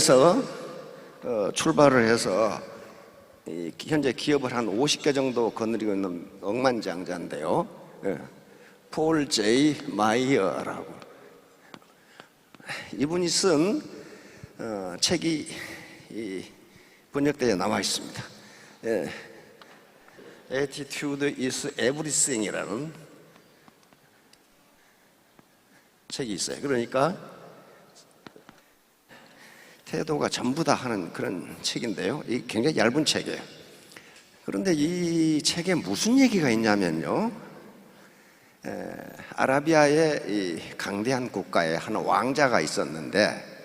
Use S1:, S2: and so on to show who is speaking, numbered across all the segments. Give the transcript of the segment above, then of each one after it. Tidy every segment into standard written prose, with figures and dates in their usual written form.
S1: 아랍에서 출발을 해서 현재 기업을 한 50개 정도 거느리고 있는 억만장자인데요. 폴 제이 마이어라고, 이분이 쓴 책이 번역되어 나와 있습니다. Attitude is Everything이라는 책이 있어요. 그러니까 태도가 전부다 하는 그런 책인데요. 이 굉장히 얇은 책이에요. 그런데 이 책에 무슨 얘기가 있냐면요, 아라비아의 이 강대한 국가에 한 왕자가 있었는데,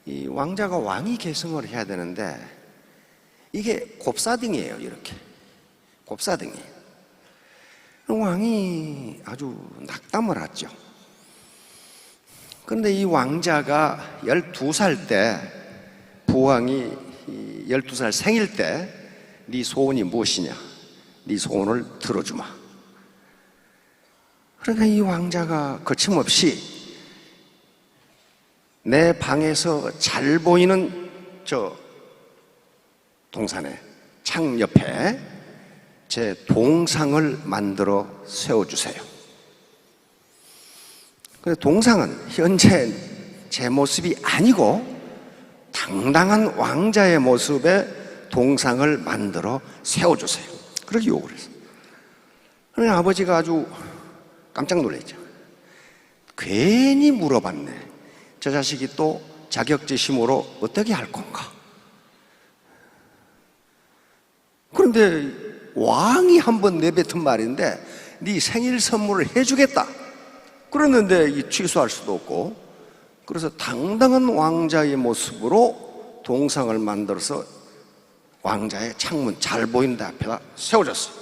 S1: 이 왕자가 왕위 계승을 해야 되는데 이게 곱사등이에요. 이렇게 곱사등이. 왕이 아주 낙담을 하죠. 그런데 이 왕자가 12살 때, 부왕이 12살 생일 때 네 소원이 무엇이냐, 네 소원을 들어주마. 그러니까 이 왕자가 거침없이 내 방에서 잘 보이는 저 동산에 창 옆에 제 동상을 만들어 세워주세요. 그런데 동상은 현재 제 모습이 아니고 당당한 왕자의 모습의 동상을 만들어 세워주세요. 그렇게 요구를 했어요. 그러니 아버지가 아주 깜짝 놀랐죠. 괜히 물어봤네. 저 자식이 또 자격지심으로 어떻게 할 건가? 그런데 왕이 한번 내뱉은 말인데 네 생일 선물을 해주겠다 그랬는데 이 취소할 수도 없고, 그래서 당당한 왕자의 모습으로 동상을 만들어서 왕자의 창문 잘 보이는 데 앞에다 세워졌어요.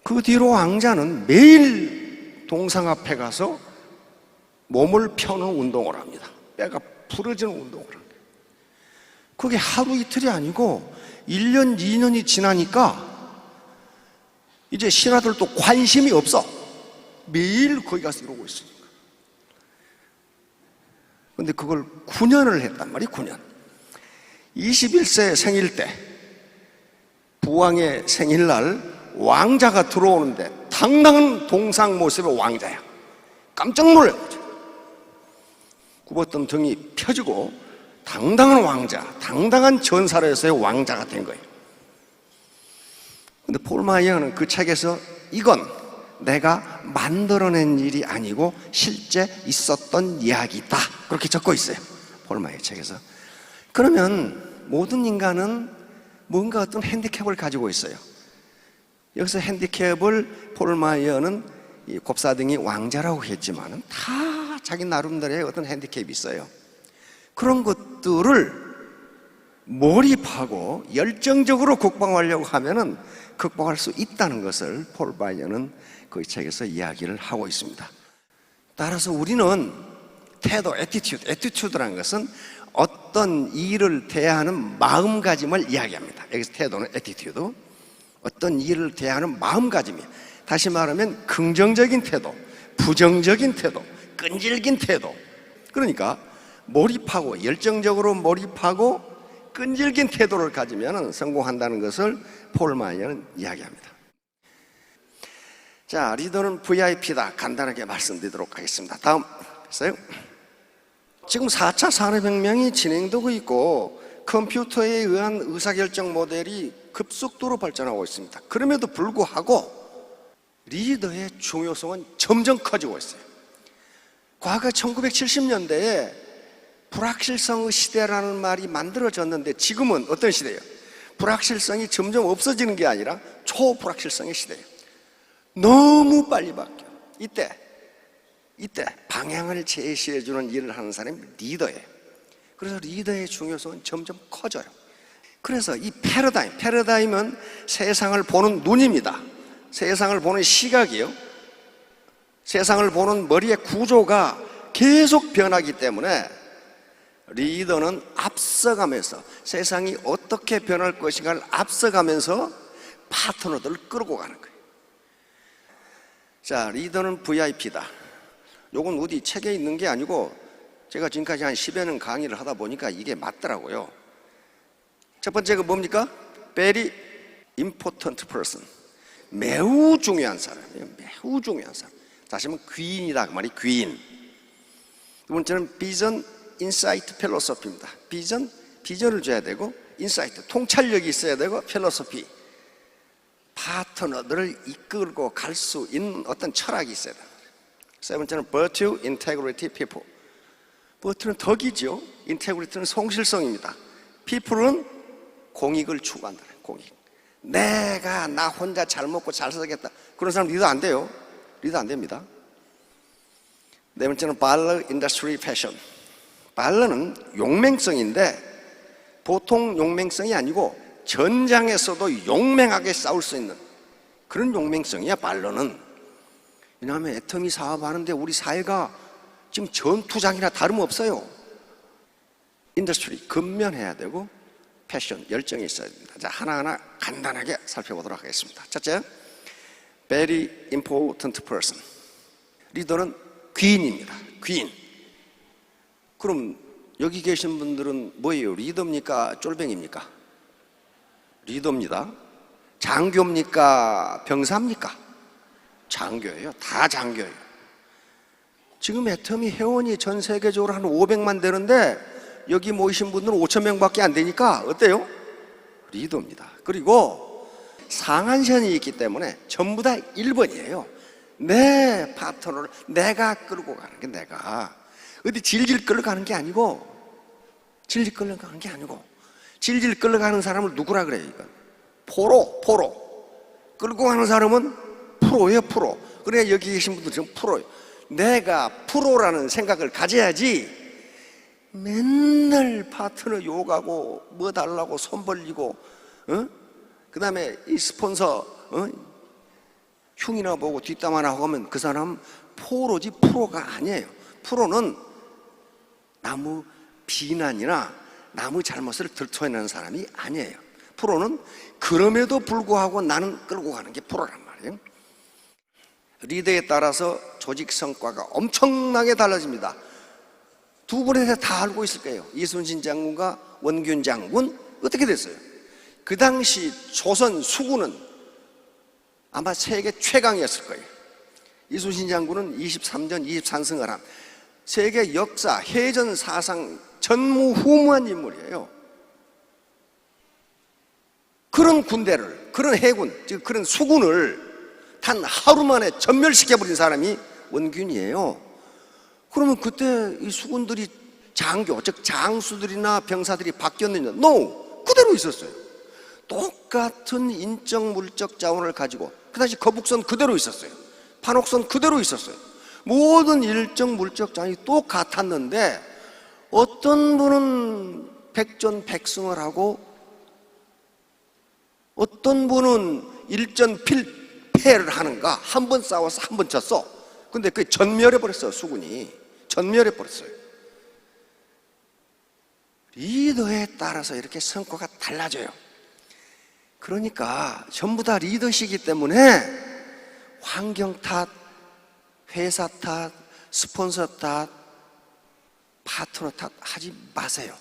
S1: 그 뒤로 왕자는 매일 동상 앞에 가서 몸을 펴는 운동을 합니다. 뼈가 부러지는 운동을 합니다. 그게 하루 이틀이 아니고 1년, 2년이 지나니까 이제 신하들도 관심이 없어. 매일 거기 가서 이러고 있으니까. 근데 그걸 9년을 했단 말이에요. 9년. 21세 생일 때, 부왕의 생일날 왕자가 들어오는데 당당한 동상 모습의 왕자야. 깜짝 놀랐죠. 굽었던 등이 펴지고 당당한 왕자, 당당한 전사로서의 왕자가 된 거예요. 근데 폴 마이어는 그 책에서 이건 내가 만들어낸 일이 아니고 실제 있었던 이야기다, 그렇게 적고 있어요. 폴 마이어 책에서. 그러면 모든 인간은 뭔가 어떤 핸디캡을 가지고 있어요. 여기서 핸디캡을 폴 마이어는 이 곱사등이 왕자라고 했지만 다 자기 나름대로의 어떤 핸디캡이 있어요. 그런 것들을 몰입하고 열정적으로 극복하려고 하면은 극복할 수 있다는 것을 폴 마이어는 그 책에서 이야기를 하고 있습니다. 따라서 우리는 태도, 애티튜드라는 것은 어떤 일을 대하는 마음가짐을 이야기합니다. 여기서 태도는 애티튜드, 어떤 일을 대하는 마음가짐이에요. 다시 말하면 긍정적인 태도, 부정적인 태도, 끈질긴 태도. 그러니까 몰입하고 열정적으로 몰입하고 끈질긴 태도를 가지면 성공한다는 것을 폴 마이어는 이야기합니다. 자, 리더는 VIP다. 간단하게 말씀드리도록 하겠습니다. 다음 있어요. 지금 4차 산업혁명이 진행되고 있고 컴퓨터에 의한 의사결정 모델이 급속도로 발전하고 있습니다. 그럼에도 불구하고 리더의 중요성은 점점 커지고 있어요. 과거 1970년대에 불확실성의 시대라는 말이 만들어졌는데 지금은 어떤 시대예요? 불확실성이 점점 없어지는 게 아니라 초불확실성의 시대예요. 너무 빨리 바뀌어요. 이때 방향을 제시해주는 일을 하는 사람이 리더예요. 그래서 리더의 중요성은 점점 커져요. 그래서 이 패러다임은 세상을 보는 눈입니다. 세상을 보는 시각이요. 세상을 보는 머리의 구조가 계속 변하기 때문에 리더는 앞서가면서 세상이 어떻게 변할 것인가를 앞서가면서 파트너들을 끌고 가는 거예요. 자, 리더는 VIP다. 요건 어디 책에 있는 게 아니고 제가 지금까지 한 10여 년 강의를 하다 보니까 이게 맞더라고요. 첫 번째가 뭡니까? Very important person. 매우 중요한 사람이에요. 매우 중요한 사람. 다시 말하면 귀인이다 그 말이 귀인. 두 번째는 비전 인사이트 필로소피입니다. 비전을 줘야 되고, 인사이트 통찰력이 있어야 되고, 필로소피 파트너들을 이끌고 갈 수 있는 어떤 철학이 있어야 됩니다. 세 번째는 virtue, integrity, people. virtue는 덕이죠. integrity는 성실성입니다. people은 공익을 추구한다. 공익. 내가 나 혼자 잘 먹고 잘 살겠다, 그런 사람 리더 안 돼요. 리더 안 됩니다. 네 번째는 발러 인더스트리 패션. 발러는 용맹성인데 보통 용맹성이 아니고 전장에서도 용맹하게 싸울 수 있는 그런 용맹성이야 발러는. 왜냐하면 애터미 사업하는데 우리 사회가 지금 전투장이나 다름없어요. 인더스트리 근면해야 되고, 패션 열정이 있어야 됩니다. 자, 하나하나 간단하게 살펴보도록 하겠습니다. 첫째, very important person. 리더는 귀인입니다. 귀인. 그럼 여기 계신 분들은 뭐예요? 리더입니까? 쫄뱅입니까? 리더입니다. 장교입니까? 병사입니까? 장교예요. 다 장교예요. 지금 애터미 회원이 전 세계적으로 한 500만 되는데 여기 모이신 분들은 5천 명밖에 안 되니까 어때요? 리더입니다. 그리고 상한선이 있기 때문에 전부 다 1번이에요. 내 파트너를 내가 끌고 가는 게, 내가 어디 질질 끌어가는 게 아니고, 질질 끌어가는 사람을 누구라 그래요? 이건 포로 끌고 가는 사람은 프로예요. 프로. 그래 여기 계신 분들은 프로예요. 내가 프로라는 생각을 가져야지 맨날 파트너 욕하고 뭐 달라고 손 벌리고, 그 다음에 이 스폰서 흉이나 보고 뒷담 하나 하면 그 사람 포로지 프로가 아니에요. 프로는 남의 비난이나 남의 잘못을 들춰내는 사람이 아니에요. 프로는 그럼에도 불구하고 나는 끌고 가는 게 프로란 말이에요. 리더에 따라서 조직 성과가 엄청나게 달라집니다. 두 분에 대해 다 알고 있을 거예요. 이순신 장군과 원균 장군 어떻게 됐어요? 그 당시 조선 수군은 아마 세계 최강이었을 거예요. 이순신 장군은 23전 23승을 한 세계 역사 해전 사상 전무후무한 인물이에요. 그런 군대를, 그런 해군, 즉 그런 수군을 단 하루 만에 전멸시켜버린 사람이 원균이에요. 그러면 그때 이 수군들이 장교, 즉 장수들이나 병사들이 바뀌었느냐? No! 그대로 있었어요. 똑같은 인적 물적 자원을 가지고 그 당시 거북선 그대로 있었어요. 판옥선 그대로 있었어요. 모든 일적 물적 자원이 똑같았는데 어떤 분은 백전백승을 하고 어떤 분은 일전필패를 하는가? 한 번 싸워서 한 번 졌어. 근데 그게 전멸해버렸어요. 수군이 전멸해버렸어요. 리더에 따라서 이렇게 성과가 달라져요. 그러니까 전부 다 리더시기 때문에 환경 탓, 회사 탓, 스폰서 탓, 파트너 탓 하지 마세요.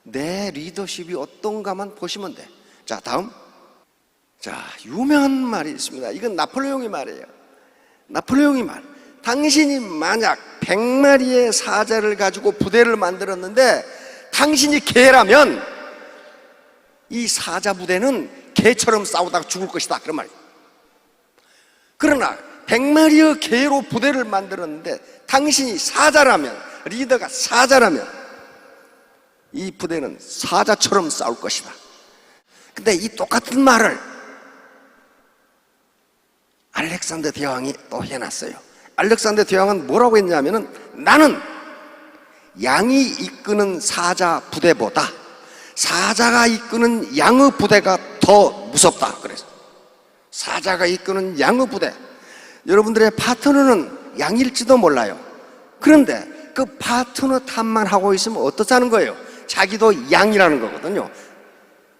S1: 내 리더십이 어떤가만 보시면 돼. 자, 다음. 자, 유명한 말이 있습니다. 이건 나폴레옹의 말이에요. 나폴레옹의 말. 당신이 만약 100마리의 사자를 가지고 부대를 만들었는데 당신이 개라면 이 사자 부대는 개처럼 싸우다가 죽을 것이다, 그런 말이에요. 그러나 100마리의 개로 부대를 만들었는데 당신이 사자라면, 리더가 사자라면 이 부대는 사자처럼 싸울 것이다. 근데 이 똑같은 말을 알렉산더 대왕이 또 해놨어요. 알렉산더 대왕은 뭐라고 했냐면은 나는 양이 이끄는 사자 부대보다 사자가 이끄는 양의 부대가 더 무섭다. 그래서 사자가 이끄는 양의 부대, 여러분들의 파트너는 양일지도 몰라요. 그런데 그 파트너 탓만 하고 있으면 어떻다는 거예요? 자기도 양이라는 거거든요.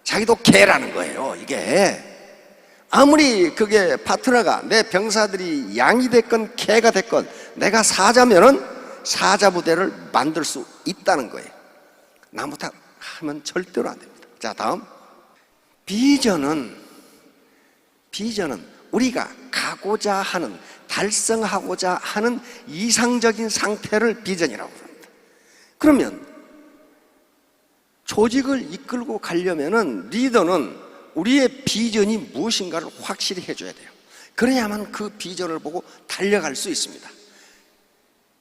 S1: 자기도 개라는 거예요. 이게 아무리 그게 파트너가 내 병사들이 양이 됐건 개가 됐건 내가 사자면은 사자 부대를 만들 수 있다는 거예요. 나무탁 하면 절대로 안 됩니다. 자, 다음. 비전은 우리가 가고자 하는, 달성하고자 하는 이상적인 상태를 비전이라고 합니다. 그러면 조직을 이끌고 가려면은 리더는 우리의 비전이 무엇인가를 확실히 해줘야 돼요. 그래야만 그 비전을 보고 달려갈 수 있습니다.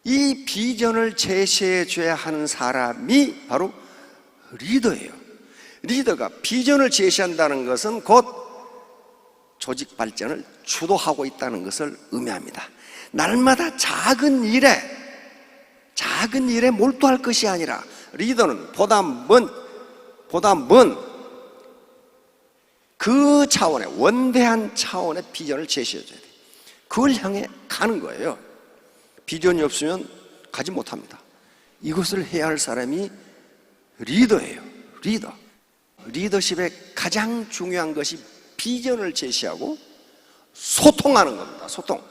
S1: 이 비전을 제시해 줘야 하는 사람이 바로 리더예요. 리더가 비전을 제시한다는 것은 곧 조직 발전을 주도하고 있다는 것을 의미합니다. 날마다 작은 일에 몰두할 것이 아니라 리더는 보다 먼 그 차원의, 원대한 차원의 비전을 제시해 줘야 돼요. 그걸 향해 가는 거예요. 비전이 없으면 가지 못합니다. 이것을 해야 할 사람이 리더예요. 리더십의 가장 중요한 것이 비전을 제시하고 소통하는 겁니다. 소통.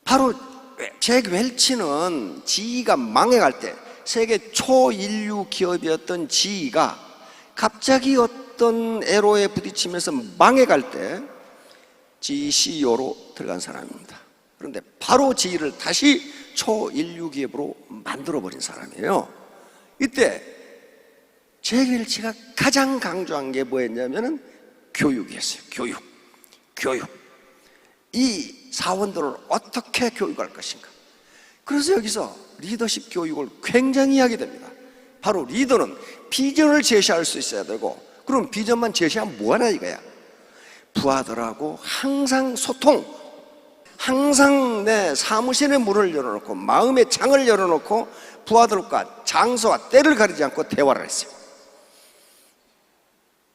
S1: 바로 잭 웰치는 GE가 망해갈 때, 세계 초인류 기업이었던 GE가 갑자기 어떤 애로에 부딪히면서 망해갈 때 GE CEO로 들어간 사람입니다. 그런데 바로 GE를 다시 초인류 기업으로 만들어버린 사람이에요. 이때 잭 웰치가 가장 강조한 게 뭐였냐면은 교육이었어요. 교육. 이 사원들을 어떻게 교육할 것인가. 그래서 여기서 리더십 교육을 굉장히 하게 됩니다. 바로 리더는 비전을 제시할 수 있어야 되고, 그럼 비전만 제시하면 뭐하나 이거야. 부하들하고 항상 소통, 항상 내 사무실에 문을 열어놓고 마음의 창을 열어놓고 부하들과 장소와 때를 가리지 않고 대화를 했어요.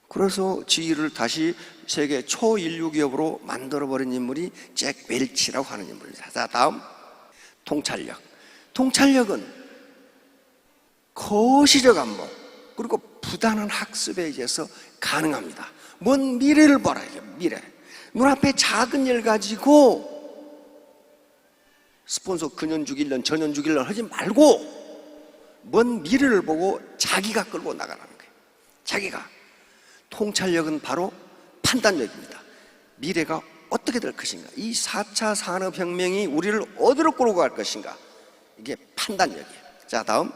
S1: 그래서 GE를 다시 세계 초인류 기업으로 만들어버린 인물이 잭 웰치라고 하는 인물입니다. 자, 다음. 통찰력은 거시적 안목, 그리고 부단한 학습에 의해서 가능합니다. 먼 미래를 봐라. 이게 미래. 눈앞에 작은 일 가지고 스폰서 그년 죽일년 저년 죽일년 하지 말고 먼 미래를 보고 자기가 끌고 나가라는 거예요. 자기가. 통찰력은 바로 판단력입니다. 미래가 어떻게 될 것인가, 이 4차 산업혁명이 우리를 어디로 끌고 갈 것인가, 이게 판단력이에요. 자, 다음.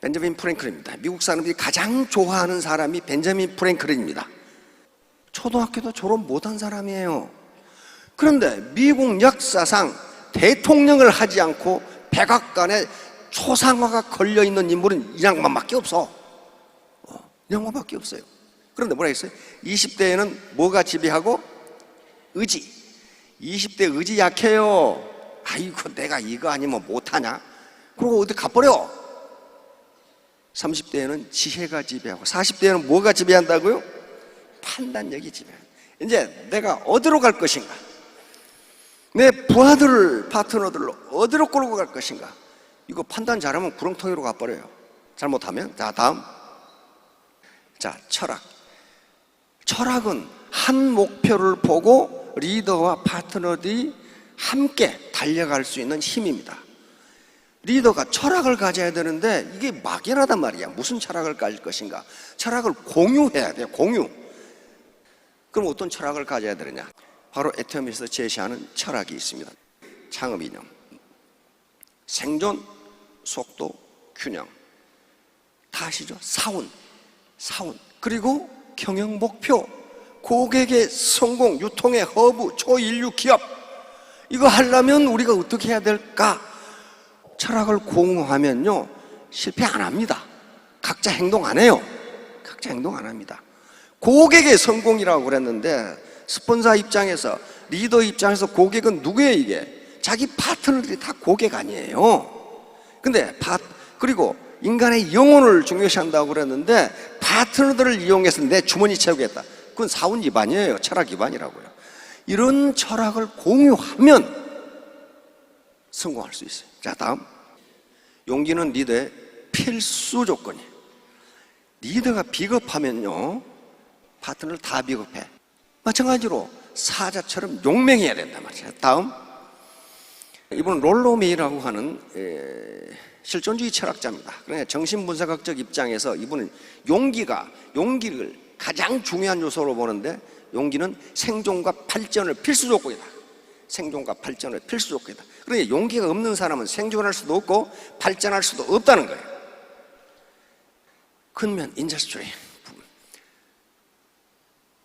S1: 벤저민 프랭클린입니다. 미국 사람들이 가장 좋아하는 사람이 벤저민 프랭클린입니다. 초등학교도 졸업 못한 사람이에요. 그런데 미국 역사상 대통령을 하지 않고 백악관에 초상화가 걸려있는 인물은 이 양반밖에 없어. 이 양반밖에 없어요. 그런데 뭐라 했어요? 20대에는 뭐가 지배하고? 의지. 20대 의지 약해요. 아이고, 내가 이거 아니면 못하냐? 그러고 어디 가버려. 30대에는 지혜가 지배하고, 40대에는 뭐가 지배한다고요? 판단력이 지배한다. 이제 내가 어디로 갈 것인가, 내 부하들을, 파트너들을 어디로 끌고 갈 것인가, 이거 판단 잘하면 구렁텅이로 가버려요. 잘못하면. 자, 다음. 자, 철학은 한 목표를 보고 리더와 파트너들이 함께 달려갈 수 있는 힘입니다. 리더가 철학을 가져야 되는데 이게 막연하단 말이야. 무슨 철학을 가질 것인가? 철학을 공유해야 돼요. 공유. 그럼 어떤 철학을 가져야 되느냐? 바로 애터미에서 제시하는 철학이 있습니다. 창업 이념. 생존, 속도, 균형. 다 아시죠? 사운. 그리고 경영 목표, 고객의 성공, 유통의 허브, 초인류 기업. 이거 하려면 우리가 어떻게 해야 될까? 철학을 공유하면요, 실패 안 합니다. 각자 행동 안 해요. 각자 행동 안 합니다. 고객의 성공이라고 그랬는데, 스폰서 입장에서, 리더 입장에서 고객은 누구예요, 이게? 자기 파트너들이 다 고객 아니에요. 근데 그리고 인간의 영혼을 중요시한다고 그랬는데, 파트너들을 이용해서 내 주머니 채우겠다. 그건 사원 위반이에요. 철학 위반이라고요. 이런 철학을 공유하면 성공할 수 있어요. 자, 다음. 용기는 리더의 필수 조건이에요. 리더가 비겁하면요, 파트너를 다 비겁해. 마찬가지로 사자처럼 용맹해야 된단 말이에요. 다음. 이분은 롤로메이라고 하는 실존주의 철학자입니다. 그러니까 정신분석학적 입장에서 이분은 용기를 가장 중요한 요소로 보는데, 용기는 생존과 발전을 필수 조건이다. 생존과 발전을 필수 조건이다. 그러니 용기가 없는 사람은 생존할 수도 없고 발전할 수도 없다는 거예요. 근면 인더스트리,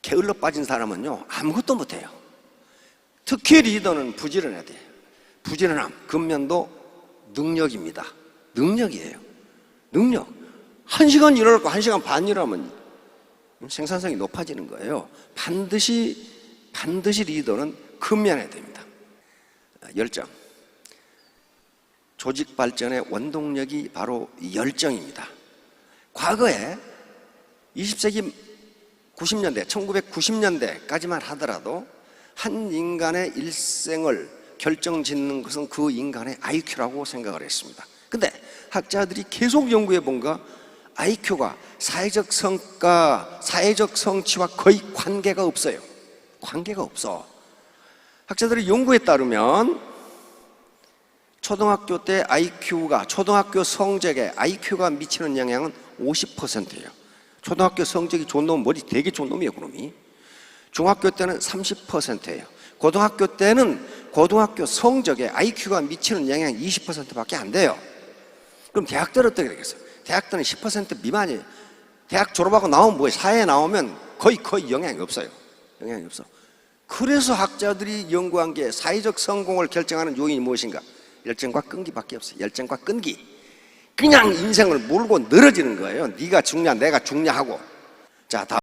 S1: 게을러 빠진 사람은요 아무것도 못해요. 특히 리더는 부지런해야 돼요. 부지런함, 근면도 능력입니다. 능력이에요. 능력. 1시간 일할 거 1시간 반 일하면 생산성이 높아지는 거예요. 반드시 리더는 근면해야 됩니다. 열정. 조직 발전의 원동력이 바로 열정입니다. 과거에 20세기 90년대, 1990년대까지만 하더라도 한 인간의 일생을 결정짓는 것은 그 인간의 IQ라고 생각을 했습니다. 근데 학자들이 계속 연구해 본가 IQ가 사회적 성과, 사회적 성취와 거의 관계가 없어요. 관계가 없어. 학자들의 연구에 따르면 초등학교 때 IQ가, 초등학교 성적에 IQ가 미치는 영향은 50%예요. 초등학교 성적이 좋은 놈은 머리 되게 좋은 놈이에요, 그놈이. 중학교 때는 30%예요. 고등학교 때는 고등학교 성적에 IQ가 미치는 영향이 20%밖에 안 돼요. 그럼 대학 때는 어떻게 되겠어요? 대학 때는 10% 미만이에요. 대학 졸업하고 나오면 뭐예요? 사회에 나오면 거의 영향이 없어요. 영향이 없어. 그래서 학자들이 연구한 게 사회적 성공을 결정하는 요인이 무엇인가? 열정과 끈기밖에 없어요. 열정과 끈기. 그냥 인생을 몰고 늘어지는 거예요. 네가 죽냐 내가 죽냐 하고. 자, 다음.